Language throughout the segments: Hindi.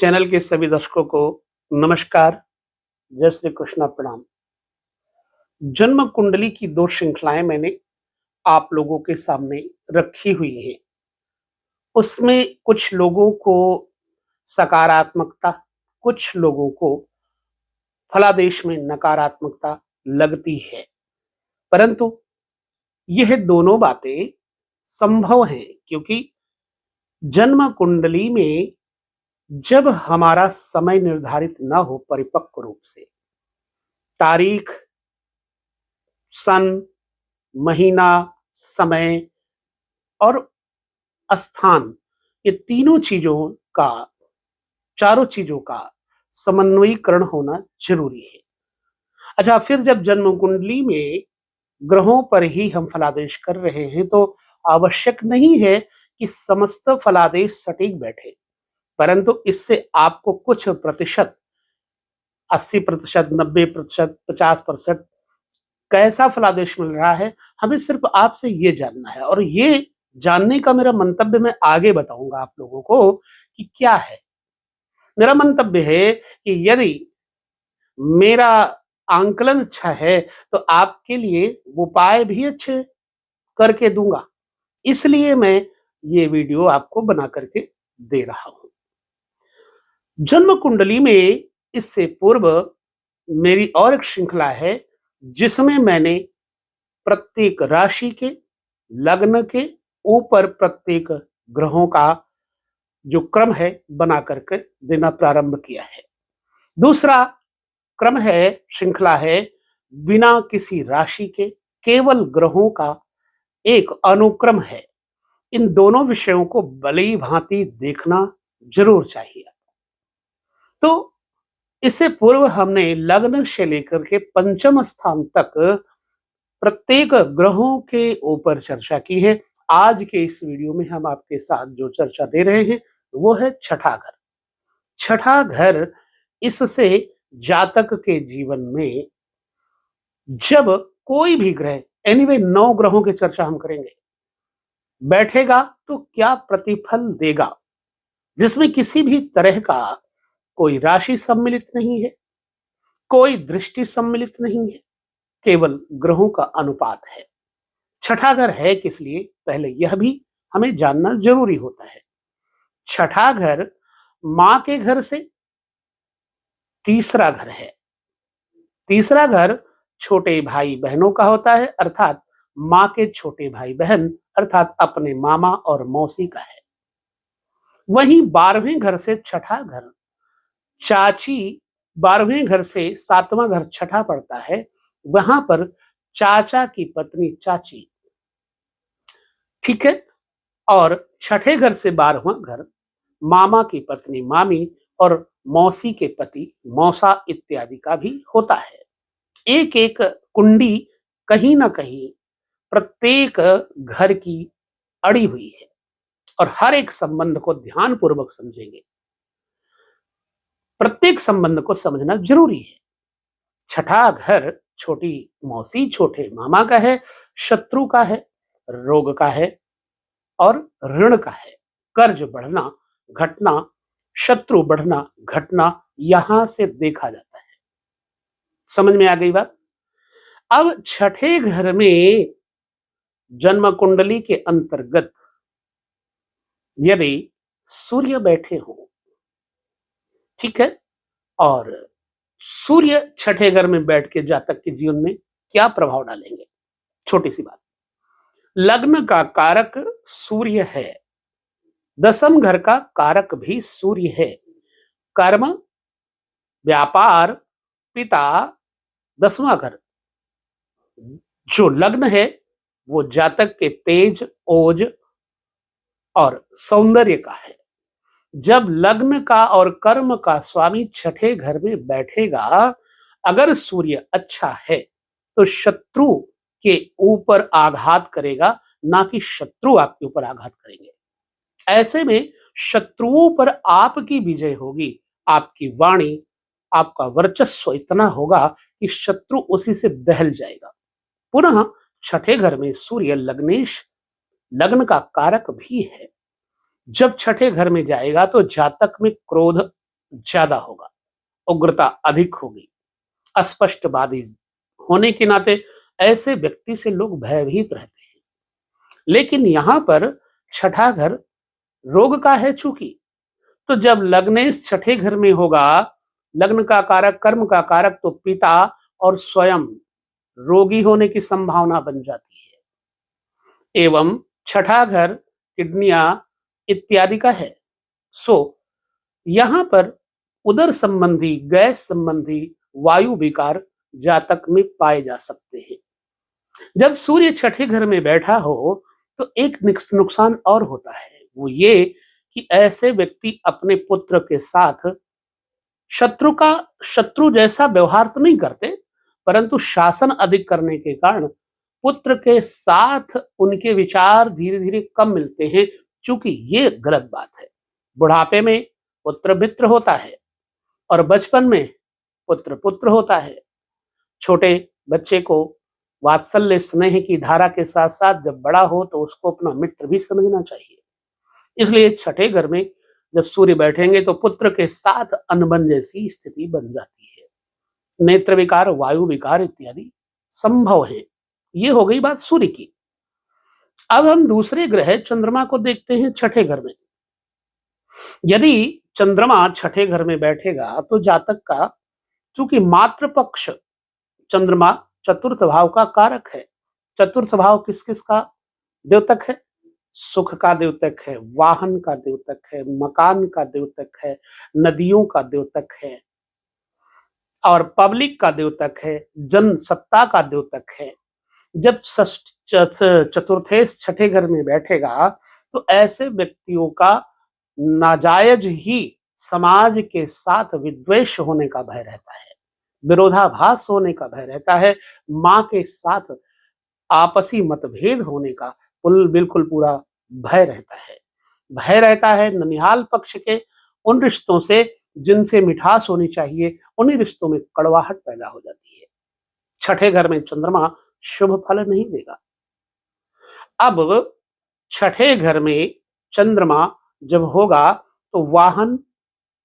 चैनल के सभी दर्शकों को नमस्कार, जय श्री कृष्णा, प्रणाम। जन्म कुंडली की 2 श्रृंखलाएं मैंने आप लोगों के सामने रखी हुई हैं। उसमें कुछ लोगों को सकारात्मकता, कुछ लोगों को फलादेश में नकारात्मकता लगती है, परंतु यह दोनों बातें संभव हैं क्योंकि जन्म कुंडली में जब हमारा समय निर्धारित न हो परिपक्व रूप से, तारीख, सन, महीना, समय और स्थान, ये चारों चीजों का समन्वयीकरण होना जरूरी है। अच्छा, फिर जब जन्म कुंडली में ग्रहों पर ही हम फलादेश कर रहे हैं तो आवश्यक नहीं है कि समस्त फलादेश सटीक बैठे, परंतु इससे आपको कुछ प्रतिशत, 80%, 90%, 50% कैसा फलादेश मिल रहा है, हमें सिर्फ आपसे ये जानना है। और ये जानने का मेरा मंतव्य मैं आगे बताऊंगा आप लोगों को कि क्या है। मेरा मंतव्य है कि यदि मेरा आंकलन अच्छा है तो आपके लिए उपाय भी अच्छे करके दूंगा, इसलिए मैं ये वीडियो आपको बना करके दे रहा हूं। जन्म कुंडली में इससे पूर्व मेरी और एक श्रृंखला है जिसमें मैंने प्रत्येक राशि के, लग्न के ऊपर प्रत्येक ग्रहों का जो क्रम है बना करके देना प्रारंभ किया है। दूसरा क्रम है, श्रृंखला है, बिना किसी राशि के केवल ग्रहों का एक अनुक्रम है। इन दोनों विषयों को भली भांति देखना जरूर चाहिए। तो इससे पूर्व हमने लग्न से लेकर के पंचम स्थान तक प्रत्येक ग्रहों के ऊपर चर्चा की है। आज के इस वीडियो में हम आपके साथ जो चर्चा दे रहे हैं वो है छठा घर। छठा घर, इससे जातक के जीवन में जब कोई भी ग्रह, एनीवे 9 ग्रहों की चर्चा हम करेंगे, बैठेगा तो क्या प्रतिफल देगा, जिसमें किसी भी तरह का कोई राशि सम्मिलित नहीं है, कोई दृष्टि सम्मिलित नहीं है, केवल ग्रहों का अनुपात है। छठा घर है किस लिए, पहले यह भी हमें जानना जरूरी होता है। छठा घर मां के घर से तीसरा घर है। तीसरा घर छोटे भाई बहनों का होता है, अर्थात मां के छोटे भाई बहन, अर्थात अपने मामा और मौसी का है। वहीं 12वें घर से छठा घर चाची, 12वें घर से 7वां घर छठा पड़ता है, वहां पर चाचा की पत्नी चाची, ठीक है। और छठे घर से 12वां घर मामा की पत्नी मामी और मौसी के पति मौसा इत्यादि का भी होता है। एक एक कुंडी कहीं ना कहीं प्रत्येक घर की अड़ी हुई है और हर एक संबंध को ध्यानपूर्वक समझेंगे। प्रत्येक संबंध को समझना जरूरी है। छठा घर छोटी मौसी, छोटे मामा का है, शत्रु का है, रोग का है और ऋण का है। कर्ज बढ़ना, घटना, शत्रु बढ़ना, घटना यहां से देखा जाता है। समझ में आ गई बात। अब छठे घर में जन्म कुंडली के अंतर्गत यदि सूर्य बैठे हो, ठीक है, और सूर्य छठे घर में बैठ के जातक के जीवन में क्या प्रभाव डालेंगे, छोटी सी बात। लग्न का कारक सूर्य है, 10वें घर का कारक भी सूर्य है। कर्म, व्यापार, पिता, 10वां घर जो लग्न है वो जातक के तेज, ओज और सौंदर्य का है। जब लग्न का और कर्म का स्वामी छठे घर में बैठेगा, अगर सूर्य अच्छा है तो शत्रु के ऊपर आघात करेगा, ना कि शत्रु आपके ऊपर आघात करेंगे। ऐसे में शत्रुओं पर आपकी विजय होगी। आपकी वाणी, आपका वर्चस्व इतना होगा कि शत्रु उसी से दहल जाएगा। पुनः छठे घर में सूर्य लग्नेश, लग्न का कारक भी है। जब छठे घर में जाएगा तो जातक में क्रोध ज्यादा होगा, उग्रता अधिक होगी। अस्पष्टवादी होने के नाते ऐसे व्यक्ति से लोग भयभीत रहते हैं। लेकिन यहां पर छठा घर रोग का है चूंकि, तो जब लग्न इस छठे घर में होगा, लग्न का कारक, कर्म का कारक, तो पिता और स्वयं रोगी होने की संभावना बन जाती है। एवं छठा घर किडनियां इत्यादि का है। सो यहां पर उदर संबंधी, गैस संबंधी वायु विकार जातक में पाए जा सकते हैं। जब सूर्य छठे घर में बैठा हो तो एक नुकसान और होता है, वो ये कि ऐसे व्यक्ति अपने पुत्र के साथ शत्रु का शत्रु जैसा व्यवहार तो नहीं करते, परंतु शासन अधिक करने के कारण पुत्र के साथ उनके विचार धीरे धीरे कम मिलते हैं, चूंकि ये गलत बात है। बुढ़ापे में पुत्र मित्र होता है और बचपन में पुत्र पुत्र होता है। छोटे बच्चे को वात्सल्य स्नेह की धारा के साथ साथ जब बड़ा हो तो उसको अपना मित्र भी समझना चाहिए। इसलिए छठे घर में जब सूर्य बैठेंगे तो पुत्र के साथ अनबन जैसी स्थिति बन जाती है। नेत्र विकार, वायु विकार इत्यादि संभव है। ये हो गई बात सूर्य की। अब हम दूसरे ग्रह चंद्रमा को देखते हैं छठे घर में। यदि चंद्रमा छठे घर में बैठेगा तो जातक का, चूंकि मातृपक्ष चंद्रमा चतुर्थ भाव का कारक है। चतुर्थ भाव किस किस का द्योतक है? सुख का द्योतक है, वाहन का द्योतक है, मकान का द्योतक है, नदियों का द्योतक है और पब्लिक का द्योतक है, जनसत्ता का द्योतक है। जब चतुर्थेश छठे घर में बैठेगा तो ऐसे व्यक्तियों का नाजायज ही समाज के साथ विद्वेष होने का भय रहता है, विरोधाभास होने का भय रहता है, मां के साथ आपसी मतभेद होने का बिल्कुल पूरा भय रहता है। भय रहता है ननिहाल पक्ष के उन रिश्तों से जिनसे मिठास होनी चाहिए, उन्हीं रिश्तों में कड़वाहट पैदा हो जाती है। छठे घर में चंद्रमा शुभ फल नहीं देगा। अब छठे घर में चंद्रमा जब होगा तो वाहन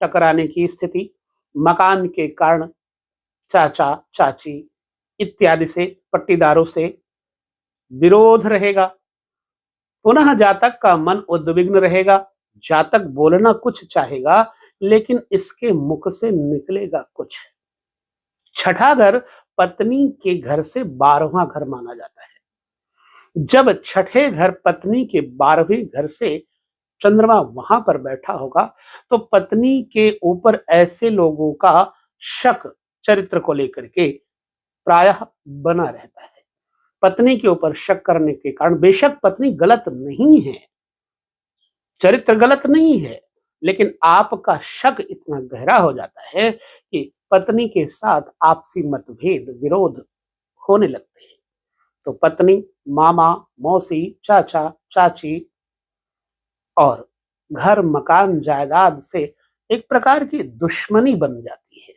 टकराने की स्थिति, मकान के कारण चाचा चाची इत्यादि से, पट्टीदारों से विरोध रहेगा। पुनः जातक का मन उद्विग्न रहेगा। जातक बोलना कुछ चाहेगा लेकिन इसके मुख से निकलेगा कुछ। छठा घर पत्नी के घर से 12वां घर माना जाता है। जब छठे घर पत्नी के 12वें घर से चंद्रमा वहां पर बैठा होगा तो पत्नी के ऊपर ऐसे लोगों का शक चरित्र को लेकर के प्रायः बना रहता है। पत्नी के ऊपर शक करने के कारण, बेशक पत्नी गलत नहीं है, चरित्र गलत नहीं है, लेकिन आपका शक इतना गहरा हो जाता है कि पत्नी के साथ आपसी मतभेद, विरोध होने लगते हैं। तो पत्नी, मामा, मौसी, चाचा, चाची और घर, मकान, जायदाद से एक प्रकार की दुश्मनी बन जाती है।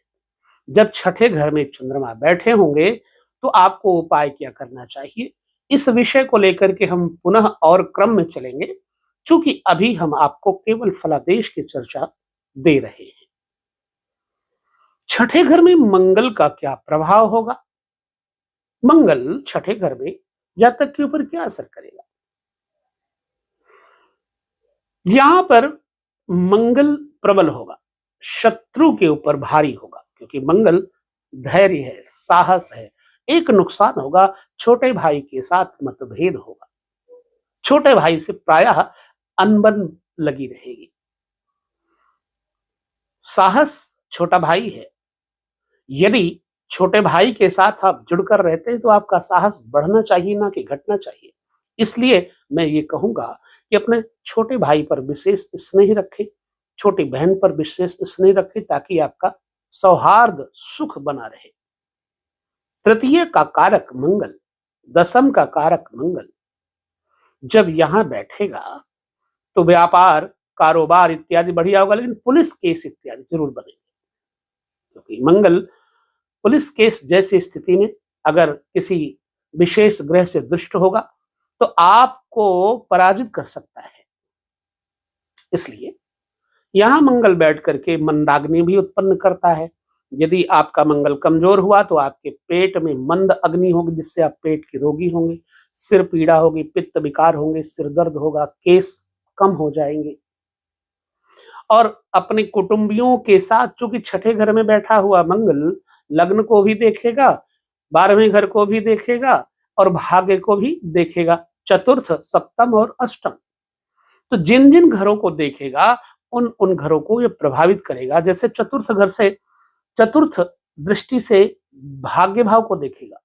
जब छठे घर में चंद्रमा बैठे होंगे तो आपको उपाय क्या करना चाहिए, इस विषय को लेकर के हम पुनः और क्रम में चलेंगे, क्योंकि अभी हम आपको केवल फलादेश की चर्चा दे रहे हैं। छठे घर में मंगल का क्या प्रभाव होगा? मंगल छठे घर में जातक के ऊपर क्या असर करेगा? यहां पर मंगल प्रबल होगा, शत्रु के ऊपर भारी होगा, क्योंकि मंगल धैर्य है, साहस है। एक नुकसान होगा, छोटे भाई के साथ मतभेद होगा, छोटे भाई से प्रायः अनबन लगी रहेगी। साहस छोटा भाई है, यदि छोटे भाई के साथ आप जुड़कर रहते हैं तो आपका साहस बढ़ना चाहिए, ना कि घटना चाहिए। इसलिए मैं ये कहूंगा कि अपने छोटे भाई पर विशेष स्नेह रखें, छोटी बहन पर विशेष स्नेह रखें, ताकि आपका सौहार्द सुख बना रहे। तृतीय का कारक मंगल, दशम का कारक मंगल जब यहां बैठेगा तो व्यापार, कारोबार इत्यादि बढ़िया होगा, लेकिन पुलिस केस इत्यादि जरूर बनेंगे, क्योंकि मंगल पुलिस केस जैसी स्थिति में अगर किसी विशेष ग्रह से दृष्ट होगा तो आपको पराजित कर सकता है। इसलिए यहाँ मंगल बैठ करके मंदाग्नि भी उत्पन्न करता है। यदि आपका मंगल कमजोर हुआ तो आपके पेट में मंद अग्नि होगी, जिससे आप पेट के रोगी होंगे, सिर पीड़ा होगी, पित्त विकार होंगे, सिर दर्द होगा, केस कम हो जाएंगे। और अपने कुटुंबियों के साथ, चूंकि छठे घर में बैठा हुआ मंगल लग्न को भी देखेगा, 12वें घर को भी देखेगा और भाग्य को भी देखेगा, चतुर्थ, सप्तम और अष्टम। तो जिन जिन घरों को देखेगा उन उन घरों को ये प्रभावित करेगा। जैसे चतुर्थ घर से, चतुर्थ दृष्टि से भाग्य भाव को देखेगा।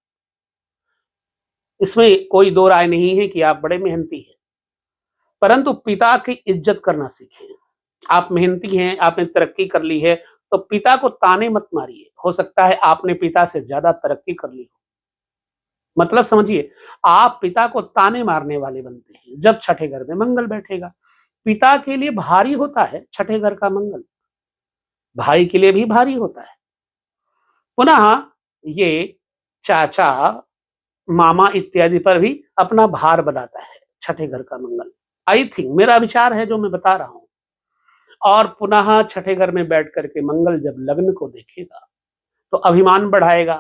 इसमें कोई दो राय नहीं है कि आप बड़े मेहनती हैं, परंतु पिता की इज्जत करना सीखें। आप मेहनती हैं, आपने तरक्की कर ली है, तो पिता को ताने मत मारिए। हो सकता है आपने पिता से ज्यादा तरक्की कर ली हो। मतलब समझिए, आप पिता को ताने मारने वाले बनते हैं जब छठे घर में मंगल बैठेगा। पिता के लिए भारी होता है छठे घर का मंगल, भाई के लिए भी भारी होता है। पुनः ये चाचा, मामा इत्यादि पर भी अपना भार बनाता है छठे घर का मंगल। आई थिंक, मेरा विचार है जो मैं बता रहा हूं। और पुनः छठे घर में बैठ करके मंगल जब लग्न को देखेगा तो अभिमान बढ़ाएगा,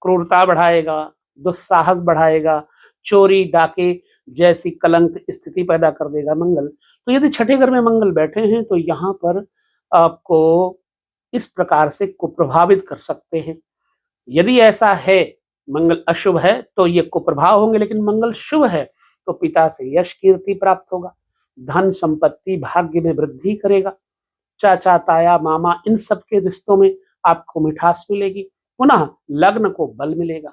क्रूरता बढ़ाएगा, दुस्साहस बढ़ाएगा, चोरी डाके जैसी कलंक स्थिति पैदा कर देगा मंगल। तो यदि छठे घर में मंगल बैठे हैं तो यहाँ पर आपको इस प्रकार से कुप्रभावित कर सकते हैं। यदि ऐसा है, मंगल अशुभ है तो ये कुप्रभाव होंगे, लेकिन मंगल शुभ है तो पिता से यश कीर्ति प्राप्त होगा, धन संपत्ति भाग्य में वृद्धि करेगा, चाचा ताया मामा इन सब के रिश्तों में आपको मिठास मिलेगी। पुनः लग्न को बल मिलेगा,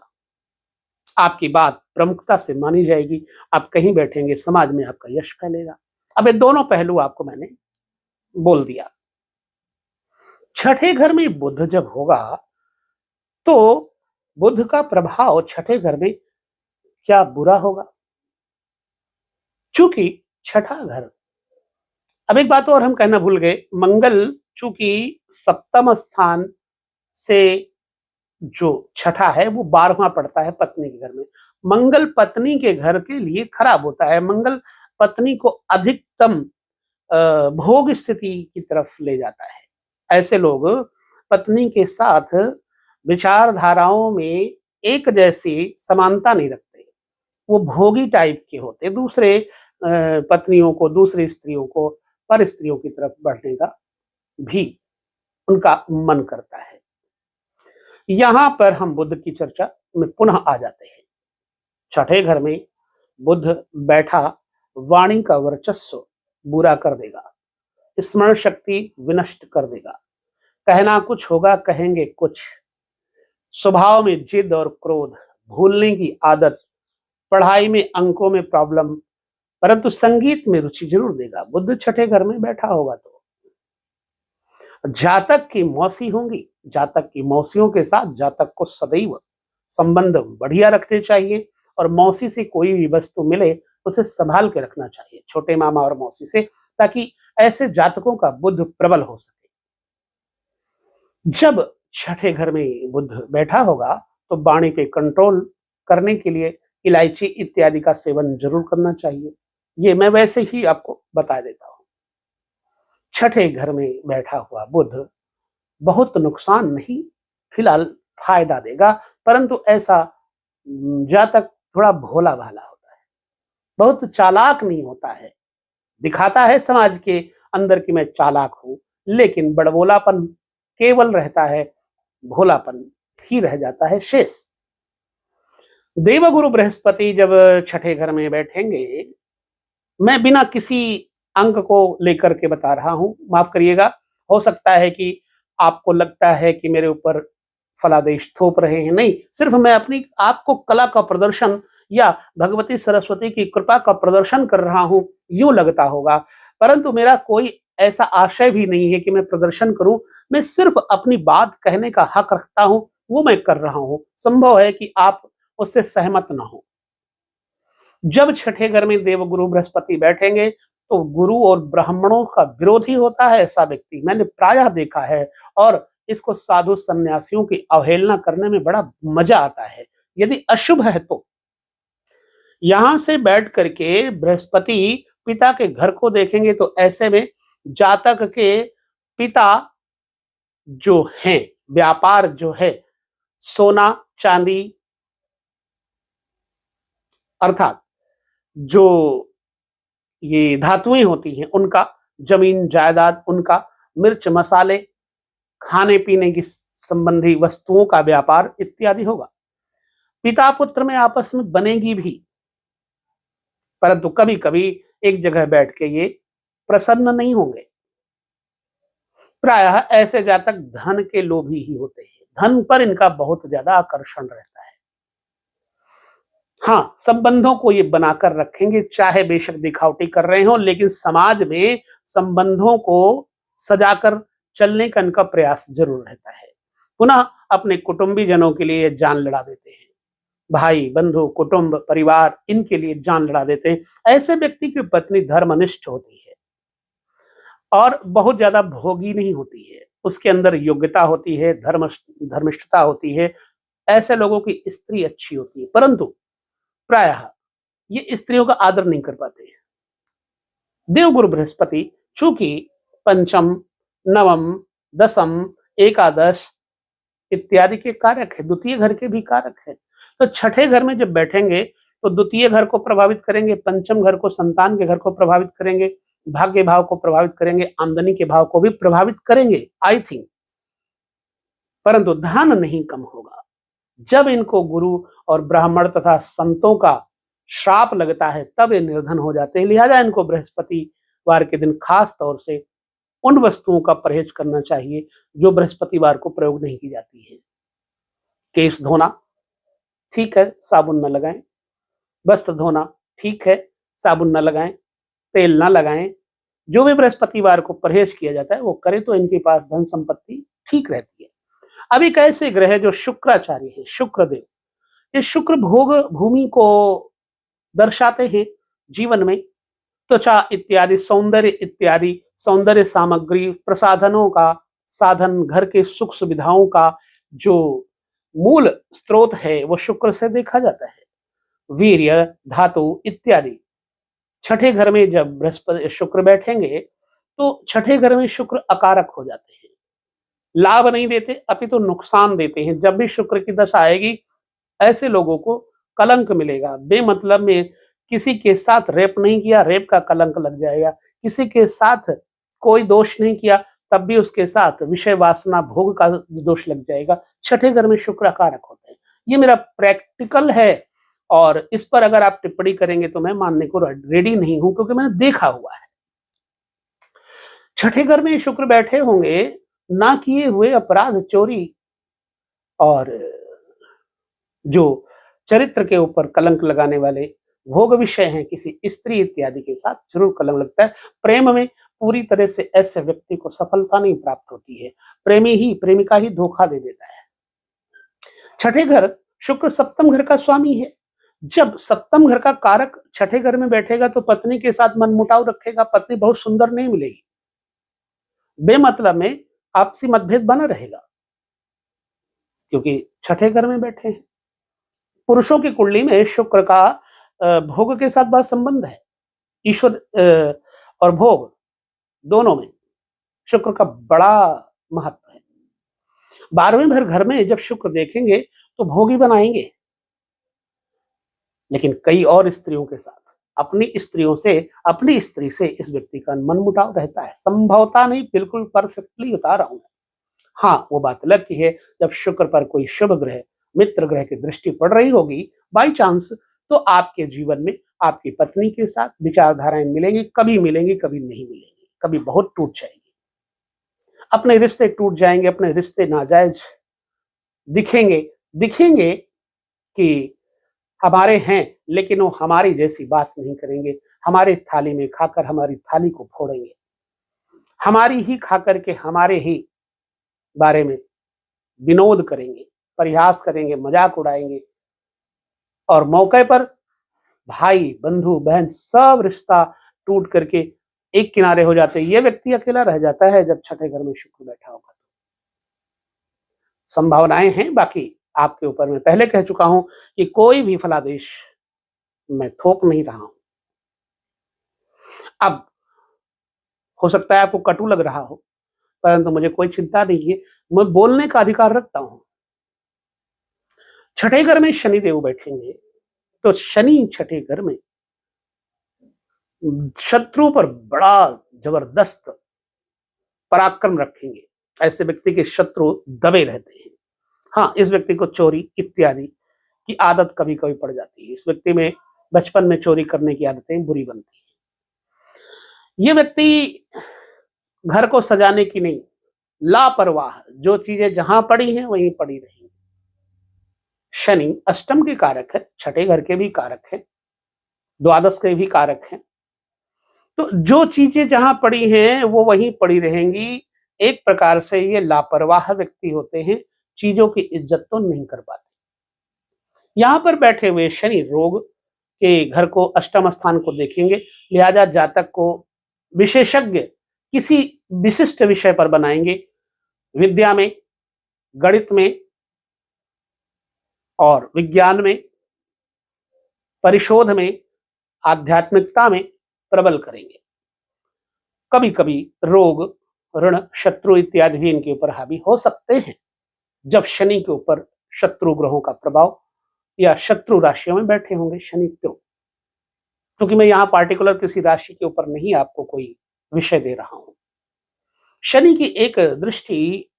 आपकी बात प्रमुखता से मानी जाएगी, आप कहीं बैठेंगे समाज में आपका यश फैलेगा। अब ये दोनों पहलू आपको मैंने बोल दिया। छठे घर में बुध जब होगा तो बुध का प्रभाव छठे घर में क्या बुरा होगा? चूंकि छठा घर, अब एक बात और हम कहना भूल गए, मंगल चूंकि सप्तम स्थान से जो छठा है वो 12वां पड़ता है पत्नी के घर में। मंगल पत्नी के घर के लिए खराब होता है। मंगल पत्नी को अधिकतम भोग स्थिति की तरफ ले जाता है। ऐसे लोग पत्नी के साथ विचारधाराओं में एक जैसी समानता नहीं रखते, वो भोगी टाइप के होते, दूसरे पत्नियों को, दूसरी स्त्रियों को, पर स्त्रियों की तरफ बढ़ने का भी उनका मन करता है। यहां पर हम बुध की चर्चा में पुनः आ जाते हैं। छठे घर में बुध बैठा वाणी का वर्चस्व बुरा कर देगा, स्मरण शक्ति विनष्ट कर देगा, कहना कुछ होगा कहेंगे कुछ, स्वभाव में जिद और क्रोध, भूलने की आदत, पढ़ाई में अंकों में प्रॉब्लम, परंतु संगीत में रुचि जरूर देगा। बुध छठे घर में बैठा होगा तो जातक की मौसी होंगी, जातक की मौसियों के साथ जातक को सदैव संबंध बढ़िया रखने चाहिए और मौसी से कोई भी वस्तु मिले उसे संभाल के रखना चाहिए, छोटे मामा और मौसी से, ताकि ऐसे जातकों का बुध प्रबल हो सके। जब छठे घर में बुध बैठा होगा तो वाणी पे कंट्रोल करने के लिए इलायची इत्यादि का सेवन जरूर करना चाहिए। ये मैं वैसे ही आपको बता देता हूं। छठे घर में बैठा हुआ बुध बहुत नुकसान नहीं, फिलहाल फायदा देगा, परंतु ऐसा जातक थोड़ा भोला भाला होता है, बहुत चालाक नहीं होता है, दिखाता है समाज के अंदर कि मैं चालाक हूं, लेकिन बड़बोलापन केवल रहता है, भोलापन ही रह जाता है शेष। देवगुरु बृहस्पति जब छठे घर में बैठेंगे, मैं बिना किसी अंक को लेकर के बता रहा हूं, माफ करिएगा, हो सकता है कि आपको लगता है कि मेरे ऊपर फलादेश थोप रहे हैं, नहीं, सिर्फ मैं अपनी आपको कला का प्रदर्शन या भगवती सरस्वती की कृपा का प्रदर्शन कर रहा हूं, यूं लगता होगा, परंतु मेरा कोई ऐसा आशय भी नहीं है कि मैं प्रदर्शन करूं। मैं सिर्फ अपनी बात कहने का हक रखता हूं, वो मैं कर रहा हूं। संभव है कि आप उससे सहमत ना हो। जब छठे घर में देवगुरु बृहस्पति बैठेंगे तो गुरु और ब्राह्मणों का विरोधी होता है ऐसा व्यक्ति, मैंने प्रायः देखा है, और इसको साधु सन्यासियों की अवहेलना करने में बड़ा मजा आता है। यदि अशुभ है तो यहां से बैठ करके बृहस्पति पिता के घर को देखेंगे तो ऐसे में जातक के पिता जो हैं, व्यापार जो है सोना चांदी, अर्थात जो ये धातुएं होती हैं उनका, जमीन जायदाद उनका, मिर्च मसाले, खाने पीने की संबंधी वस्तुओं का व्यापार इत्यादि होगा। पिता पुत्र में आपस में बनेगी भी, परंतु कभी कभी एक जगह बैठ के ये प्रसन्न नहीं होंगे। प्रायः ऐसे जातक धन के लोभी ही होते हैं, धन पर इनका बहुत ज्यादा आकर्षण रहता है। हाँ, संबंधों को ये बनाकर रखेंगे, चाहे बेशक दिखावटी कर रहे हो, लेकिन समाज में संबंधों को सजाकर चलने का इनका प्रयास जरूर रहता है। पुनः अपने कुटुंबी जनों के लिए जान लड़ा देते हैं, भाई बंधु कुटुंब परिवार इनके लिए जान लड़ा देते हैं। ऐसे व्यक्ति की पत्नी धर्मनिष्ठ होती है और बहुत ज्यादा भोगी नहीं होती है, उसके अंदर योग्यता होती है, धर्मिष्ठता होती है। ऐसे लोगों की स्त्री अच्छी होती है, परंतु प्रायः ये स्त्रियों का आदर नहीं कर पाते हैं। देवगुरु बृहस्पति चूंकि पंचम, नवम, दसम, एकादश इत्यादि के कारक है, द्वितीय घर के भी कारक है, तो छठे घर में जब बैठेंगे तो द्वितीय घर को प्रभावित करेंगे, पंचम घर को, संतान के घर को प्रभावित करेंगे, भाग्य भाव को प्रभावित करेंगे, आमदनी के भाव को भी प्रभावित करेंगे आई थिंक, परंतु धन नहीं कम होगा। जब इनको गुरु और ब्राह्मण तथा संतों का श्राप लगता है तब ये निर्धन हो जाते हैं। लिहाजा इनको बृहस्पतिवार के दिन खास तौर से उन वस्तुओं का परहेज करना चाहिए जो बृहस्पतिवार को प्रयोग नहीं की जाती है। केस धोना ठीक है, साबुन न लगाएं। वस्त्र धोना ठीक है, साबुन न लगाएं, तेल न लगाएं। जो भी बृहस्पतिवार को परहेज किया जाता है वो करे तो इनके पास धन संपत्ति ठीक रहती है। अब एक ऐसे ग्रह जो शुक्राचार्य है, शुक्रदेव, ये शुक्र भोग भूमि को दर्शाते हैं जीवन में, त्वचा इत्यादि, सौंदर्य इत्यादि, सौंदर्य सामग्री, प्रसाधनों का साधन, घर के सुख सुविधाओं का जो मूल स्रोत है वो शुक्र से देखा जाता है। वीर्य, धातु इत्यादि। छठे घर में जब बृहस्पति शुक्र बैठेंगे तो छठे घर में शुक्र अकारक हो जाते हैं, लाभ नहीं देते अपितु नुकसान देते हैं। जब भी शुक्र की दशा आएगी ऐसे लोगों को कलंक मिलेगा। बेमतलब में किसी के साथ रेप नहीं किया, रेप का कलंक लग जाएगा। किसी के साथ कोई दोष नहीं किया तब भी उसके साथ विषय वासना भोग का दोष लग जाएगा। छठे घर में शुक्र कारक होते हैं। ये मेरा प्रैक्टिकल है और इस पर अगर आप टिप्पणी करेंगे तो मैं मानने को रेडी नहीं हूं, क्योंकि मैंने देखा हुआ है। छठे घर में शुक्र बैठे होंगे, ना किए हुए अपराध, चोरी और जो चरित्र के ऊपर कलंक लगाने वाले भोग विषय हैं किसी स्त्री इत्यादि के साथ जरूर कलंक लगता है। प्रेम में पूरी तरह से ऐसे व्यक्ति को सफलता नहीं प्राप्त होती है, प्रेमिका ही धोखा दे देता है। छठे घर, शुक्र सप्तम घर का स्वामी है। जब सप्तम घर का कारक छठे घर में बैठेगा तो पत्नी के साथ मनमुटाव रखेगा, पत्नी बहुत सुंदर नहीं मिलेगी, बेमतलब में आपसी मतभेद बना रहेगा, क्योंकि छठे घर में बैठे हैं। पुरुषों की कुंडली में शुक्र का भोग के साथ बहुत संबंध है। ईश्वर और भोग दोनों में शुक्र का बड़ा महत्व है। 12वें घर में जब शुक्र देखेंगे तो भोगी बनाएंगे, लेकिन कई और स्त्रियों के साथ, अपनी स्त्री से इस व्यक्ति का मनमुटाव रहता है। संभवता नहीं, बिल्कुल परफेक्टली बता रहा हूं। हाँ, वो बात अलग की है जब शुक्र पर कोई शुभ ग्रह, मित्र ग्रह की दृष्टि पड़ रही होगी बाई चांस, तो आपके जीवन में आपकी पत्नी के साथ विचारधाराएं मिलेंगी, कभी मिलेंगी कभी नहीं मिलेंगी, कभी बहुत टूट जाएंगी, अपने रिश्ते टूट जाएंगे, अपने रिश्ते नाजायज दिखेंगे कि हमारे हैं, लेकिन वो हमारी जैसी बात नहीं करेंगे। हमारे थाली में खाकर हमारी थाली को फोड़ेंगे, हमारी ही खाकर के हमारे ही बारे में विनोद करेंगे, परिहास करेंगे, मजाक उड़ाएंगे, और मौके पर भाई बंधु बहन सब रिश्ता टूट करके एक किनारे हो जाते हैं। ये व्यक्ति अकेला रह जाता है जब छठे घर में शुक्र बैठा होगा। संभावनाएं हैं, बाकी आपके ऊपर मैं पहले कह चुका हूं कि कोई भी फलादेश मैं थोप नहीं रहा हूं। अब हो सकता है आपको कटु लग रहा हो, परंतु मुझे कोई चिंता नहीं है, मैं बोलने का अधिकार रखता हूं। छठे घर में शनि देव बैठेंगे तो शनि छठे घर में शत्रु पर बड़ा जबरदस्त पराक्रम रखेंगे। ऐसे व्यक्ति के शत्रु दबे रहते हैं। हाँ, इस व्यक्ति को चोरी इत्यादि की आदत कभी कभी पड़ जाती है। इस व्यक्ति में बचपन में चोरी करने की आदतें बुरी बनती हैं। ये व्यक्ति घर को सजाने की नहीं, लापरवाह, जो चीजें जहां पड़ी हैं वहीं पड़ी रहेंगी। शनि अष्टम के कारक है, छठे घर के भी कारक है, द्वादश के भी कारक है। तो जो चीजें जहां पड़ी हैं वो वहीं पड़ी रहेंगी। एक प्रकार से ये लापरवाह व्यक्ति होते हैं, चीजों की इज्जत तो नहीं कर पाते। यहां पर बैठे हुए शनि रोग के घर को, अष्टम स्थान को देखेंगे, लिहाजा जातक को विशेषज्ञ किसी विशिष्ट विषय पर बनाएंगे। विद्या में, गणित में और विज्ञान में, परिशोध में, आध्यात्मिकता में प्रबल करेंगे। कभी कभी रोग, ऋण, शत्रु इत्यादि भी इनके ऊपर हावी हो सकते हैं जब शनि के ऊपर शत्रु ग्रहों का प्रभाव या शत्रु राशियों में बैठे होंगे शनि। क्योंकि मैं यहां पार्टिकुलर किसी राशि के ऊपर नहीं आपको कोई विषय दे रहा हूं। शनि की एक दृष्टि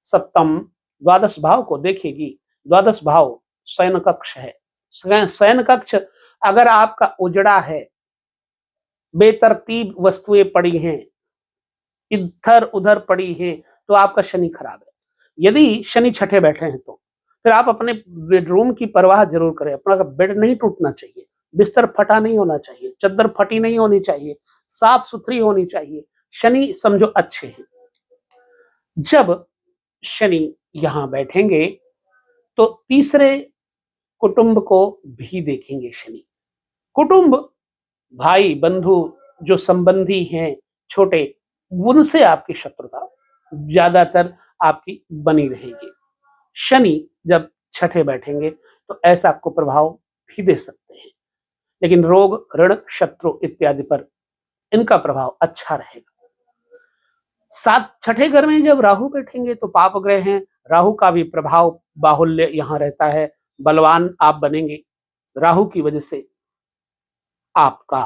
सप्तम द्वादश भाव को देखेगी। द्वादश भाव शयन कक्ष है। शयन कक्ष अगर आपका उजड़ा है, बेतरतीब वस्तुएं पड़ी हैं, इधर उधर पड़ी हैं, तो आपका शनि खराब है। यदि शनि छठे बैठे हैं तो फिर आप अपने बेडरूम की परवाह जरूर करें। अपना बेड नहीं टूटना चाहिए, बिस्तर फटा नहीं होना चाहिए, चद्दर फटी नहीं होनी चाहिए, साफ सुथरी होनी चाहिए। शनि समझो अच्छे हैं। जब शनि यहां बैठेंगे तो तीसरे कुटुंब को भी देखेंगे शनि। कुटुंब, भाई बंधु, जो संबंधी हैं छोटे, उनसे आपकी शत्रुता ज्यादातर आपकी बनी रहेगी। शनि जब छठे बैठेंगे तो ऐसा आपको प्रभाव भी दे सकते हैं, लेकिन रोग, ऋण, शत्रु इत्यादि पर इनका प्रभाव अच्छा रहेगा। साथ छठे घर में जब राहु बैठेंगे तो पाप ग्रह हैं, राहु का भी प्रभाव बाहुल्य यहां रहता है। बलवान आप बनेंगे, राहु की वजह से आपका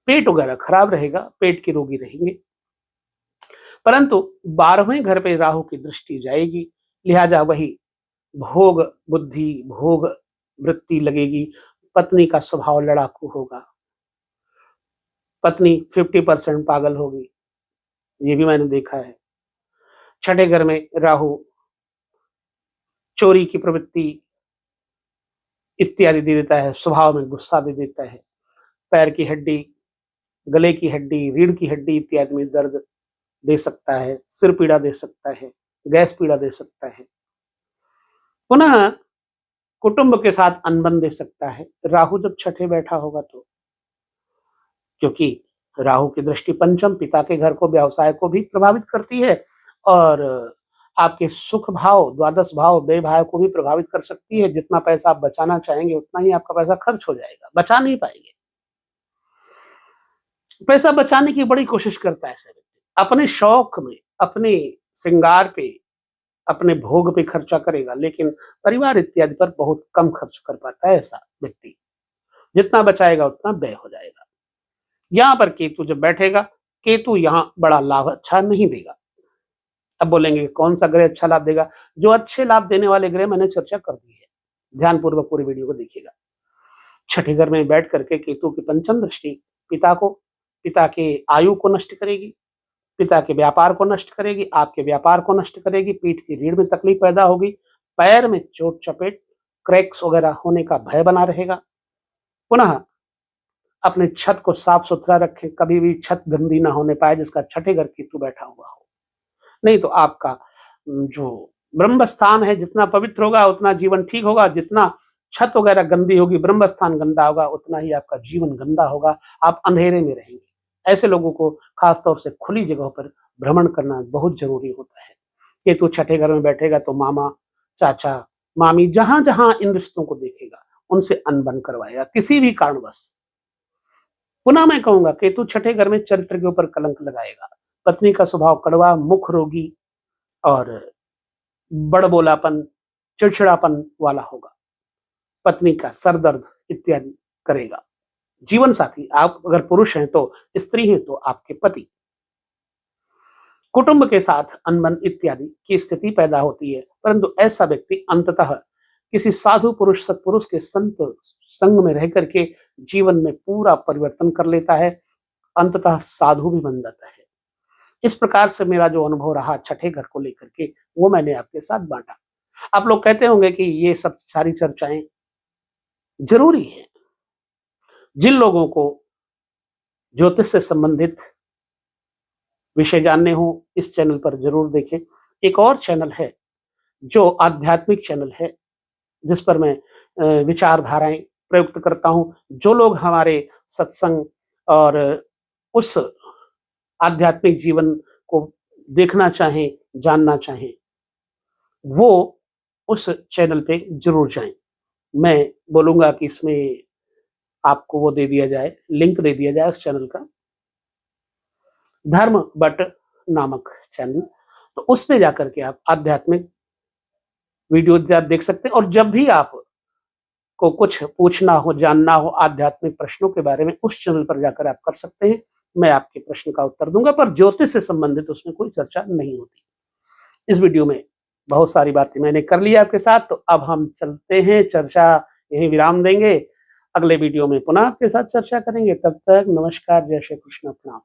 पेट वगैरह खराब रहेगा, पेट के रोगी रहेंगे। परंतु 12वें घर पे राहु की दृष्टि जाएगी, लिहाजा वही भोग बुद्धि, भोग वृत्ति लगेगी। पत्नी का स्वभाव लड़ाकू होगा, पत्नी 50% पागल होगी, ये भी मैंने देखा है। छठे घर में राहु चोरी की प्रवृत्ति इत्यादि दे देता है, स्वभाव में गुस्सा दे देता है। पैर की हड्डी, गले की हड्डी, रीढ़ की हड्डी इत्यादि में दर्द दे सकता है, सिर पीड़ा दे सकता है, गैस पीड़ा दे सकता है। पुनः कुटुंब के साथ अनबन दे सकता है राहु जब छठे बैठा होगा तो, क्योंकि राहु की दृष्टि पंचम, पिता के घर को, व्यवसाय को भी प्रभावित करती है और आपके सुख भाव, द्वादश भाव, व्यय भाव को भी प्रभावित कर सकती है। जितना पैसा आप बचाना चाहेंगे उतना ही आपका पैसा खर्च हो जाएगा, बचा नहीं पाएंगे। पैसा बचाने की बड़ी कोशिश करता है ऐसे व्यक्ति, अपने शौक में, अपने श्रृंगार पे, अपने भोग पे खर्चा करेगा, लेकिन परिवार इत्यादि पर बहुत कम खर्च कर पाता है ऐसा व्यक्ति। जितना बचाएगा उतना व्यय हो जाएगा। यहां पर केतु जब बैठेगा, केतु यहां बड़ा लाभ अच्छा नहीं देगा। अब बोलेंगे कौन सा ग्रह अच्छा लाभ देगा? जो अच्छे लाभ देने वाले ग्रह मैंने चर्चा कर दी है, ध्यानपूर्वक पूरी वीडियो को देखिएगा। छठे घर में बैठ करके केतु की पंचम दृष्टि पिता को, पिता के आयु को नष्ट करेगी, पिता के व्यापार को नष्ट करेगी, आपके व्यापार को नष्ट करेगी, पीठ की रीढ़ में तकलीफ पैदा होगी, पैर में चोट चपेट, क्रैक्स वगैरह होने का भय बना रहेगा। पुनः अपने छत को साफ सुथरा रखें, कभी भी छत गंदी ना होने पाए जिसका छठे घर केतु बैठा हुआ हो। नहीं तो आपका जो ब्रह्म स्थान है जितना पवित्र होगा उतना जीवन ठीक होगा, जितना छत वगैरह गंदी होगी, ब्रह्म स्थान गंदा होगा, उतना ही आपका जीवन गंदा होगा, आप अंधेरे में रहेंगे। ऐसे लोगों को खासतौर से खुली जगहों पर भ्रमण करना बहुत जरूरी होता है। केतु छठे घर में बैठेगा तो मामा, चाचा, मामी, जहां जहां इन रिश्तों को देखेगा उनसे अनबन करवाएगा किसी भी कारणवश। पुनः मैं कहूंगा केतु छठे घर में चरित्र के ऊपर कलंक लगाएगा। पत्नी का स्वभाव कड़वा, मुख रोगी और बड़बोलापन, चिड़चिड़ापन वाला होगा। पत्नी का सर दर्द इत्यादि करेगा। जीवन साथी, आप अगर पुरुष हैं तो स्त्री हैं तो आपके पति। कुटुंब के साथ अनबन इत्यादि की स्थिति पैदा होती है, परंतु ऐसा व्यक्ति अंततः किसी साधु पुरुष सत्पुरुष के संत संग में रह करके जीवन में पूरा परिवर्तन कर लेता है, अंततः साधु भी बन जाता है। इस प्रकार से मेरा जो अनुभव रहा छठे घर को लेकर के, वो मैंने आपके साथ बांटा। आप लोग कहते होंगे कि ये सब सारी चर्चाएं जरूरी है। जिन लोगों को ज्योतिष से संबंधित विषय जानने हो इस चैनल पर जरूर देखें। एक और चैनल है जो आध्यात्मिक चैनल है, जिस पर मैं विचारधाराएं प्रयुक्त करता हूं। जो लोग हमारे सत्संग और उस आध्यात्मिक जीवन को देखना चाहें, जानना चाहें, वो उस चैनल पे जरूर जाएं। मैं बोलूंगा कि इसमें आपको वो दे दिया जाए, लिंक दे दिया जाए उस चैनल का, धर्म बट नामक चैनल। तो उस पे जाकर के आप आध्यात्मिक वीडियो देख सकते हैं। और जब भी आप को कुछ पूछना हो, जानना हो आध्यात्मिक प्रश्नों के बारे में, उस चैनल पर जाकर आप कर सकते हैं। मैं आपके प्रश्न का उत्तर दूंगा, पर ज्योतिष से संबंधित उसमें कोई चर्चा नहीं होती। इस वीडियो में बहुत सारी बातें मैंने कर ली आपके साथ, तो अब हम चलते हैं, चर्चा यहीं विराम देंगे। अगले वीडियो में पुनः आपके साथ चर्चा करेंगे। तब तक नमस्कार, जय श्री कृष्ण, प्रणाम।